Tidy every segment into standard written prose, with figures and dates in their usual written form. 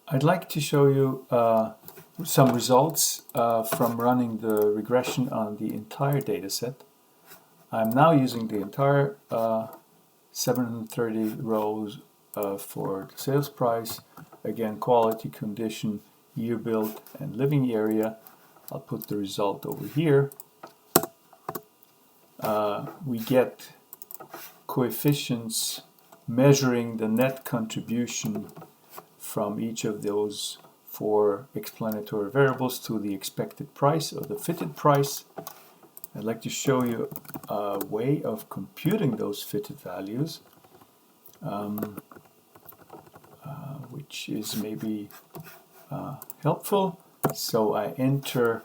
I'd like to show you some results from running the regression on the entire data set. I'm now using the entire 730 rows for the sales price, again quality, condition, year built, and living area. I'll put the result over here. We get coefficients measuring the net contribution from each of those four explanatory variables to the expected price or the fitted price. I'd like to show you a way of computing those fitted values, which is maybe helpful. So I enter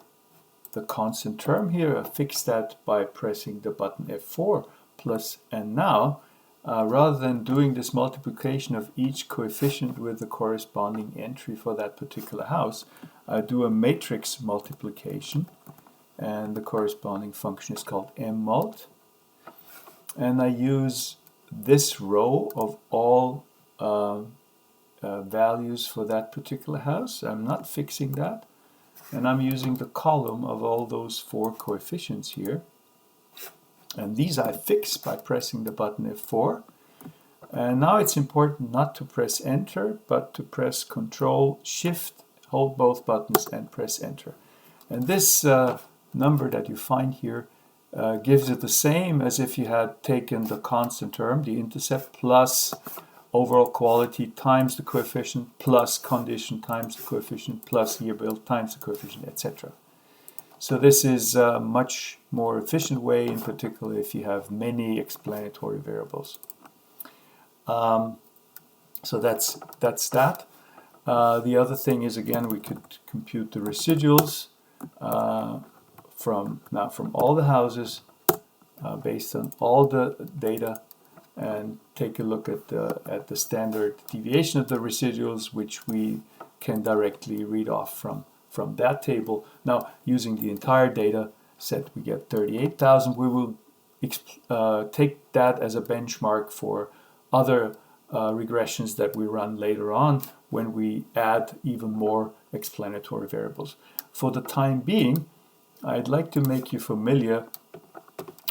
the constant term here, I fix that by pressing the button F4 plus, and now rather than doing this multiplication of each coefficient with the corresponding entry for that particular house, I do a matrix multiplication, and the corresponding function is called MMULT. And I use this row of all values for that particular house. I'm not fixing that. And I'm using the column of all those four coefficients here. And these I fix by pressing the button F4. And now it's important not to press Enter, but to press Control Shift, hold both buttons and press Enter. And this number that you find here gives it the same as if you had taken the constant term, the intercept, plus overall quality times the coefficient, plus condition times the coefficient, plus year built times the coefficient, etc. So this is a much more efficient way, in particular if you have many explanatory variables. So that's that. The other thing is, again, we could compute the residuals from all the houses based on all the data, and take a look at the standard deviation of the residuals, which we can directly read off from that table. Now, using the entire data set, we get 38,000. We will take that as a benchmark for other regressions that we run later on when we add even more explanatory variables. For the time being, I'd like to make you familiar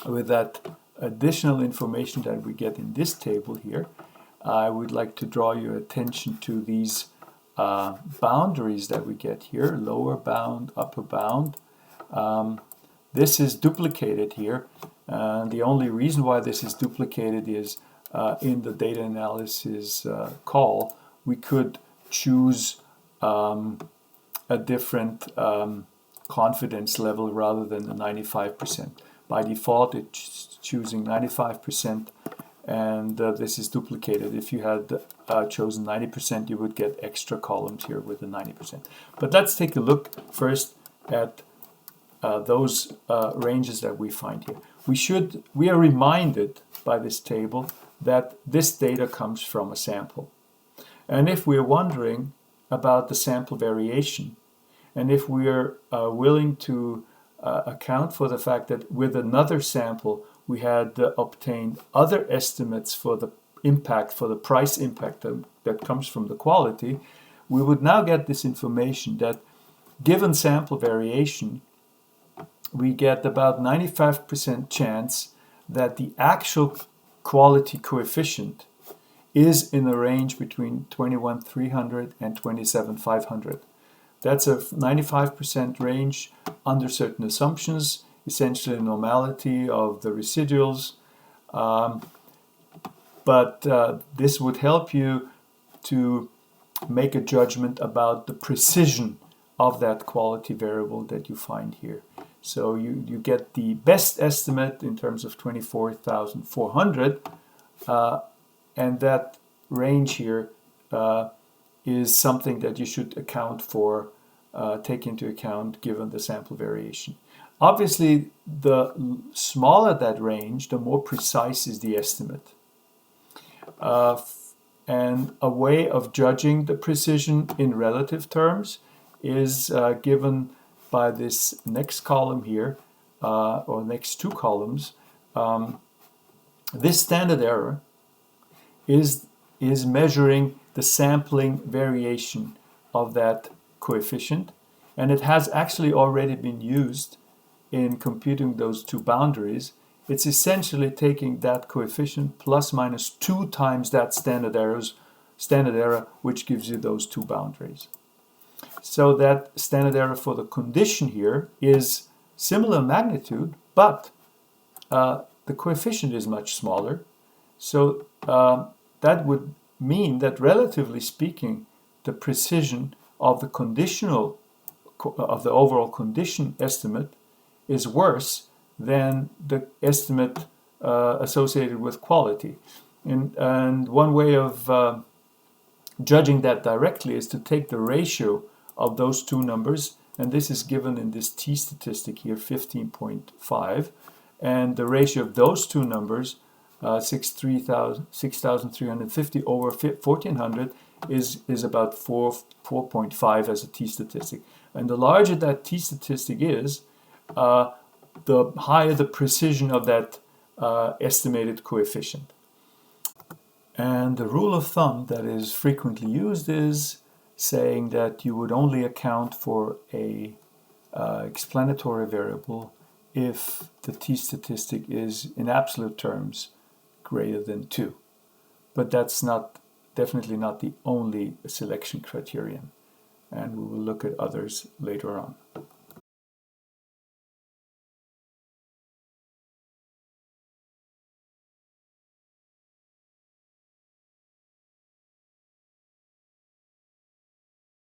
with that additional information that we get in this table here. I would like to draw your attention to these boundaries that we get here, lower bound, upper bound. This is duplicated here, and the only reason why this is duplicated is in the data analysis call, we could choose a different confidence level rather than the 95%. By default, it's choosing 95%, and this is duplicated. If you had chosen 90%, you would get extra columns here with the 90%. But let's take a look first at those ranges that we find here. We are reminded by this table that this data comes from a sample. And if we're wondering about the sample variation, and if we're willing to account for the fact that with another sample we had obtained other estimates for the impact, for the price impact that comes from the quality, we would now get this information that given sample variation, we get about 95% chance that the actual quality coefficient is in a range between 21,300 and 27,500. That's a 95% range under certain assumptions, essentially normality of the residuals. But this would help you to make a judgment about the precision of that quality variable that you find here. So you get the best estimate in terms of 24,400, and that range here is something that you should account for, take into account given the sample variation. Obviously, the smaller that range, the more precise is the estimate. And a way of judging the precision in relative terms is given by this next column here, or next two columns. This standard error is measuring the sampling variation of that coefficient, and it has actually already been used in computing those two boundaries. It's essentially taking that coefficient plus minus 2 times that standard error, which gives you those two boundaries. So that standard error for the condition here is similar magnitude, but the coefficient is much smaller. So that would mean that, relatively speaking, the precision of the overall condition estimate is worse than the estimate associated with quality. And one way of judging that directly is to take the ratio of those two numbers, and this is given in this t statistic here, 15.5, and the ratio of those two numbers, 6,350 over 1,400, is about 4.5 as a t statistic. And the larger that t statistic is, the higher the precision of that estimated coefficient. And the rule of thumb that is frequently used is saying that you would only account for a explanatory variable if the t statistic is, in absolute terms, greater than 2. But that's definitely not the only selection criterion, and we will look at others later on.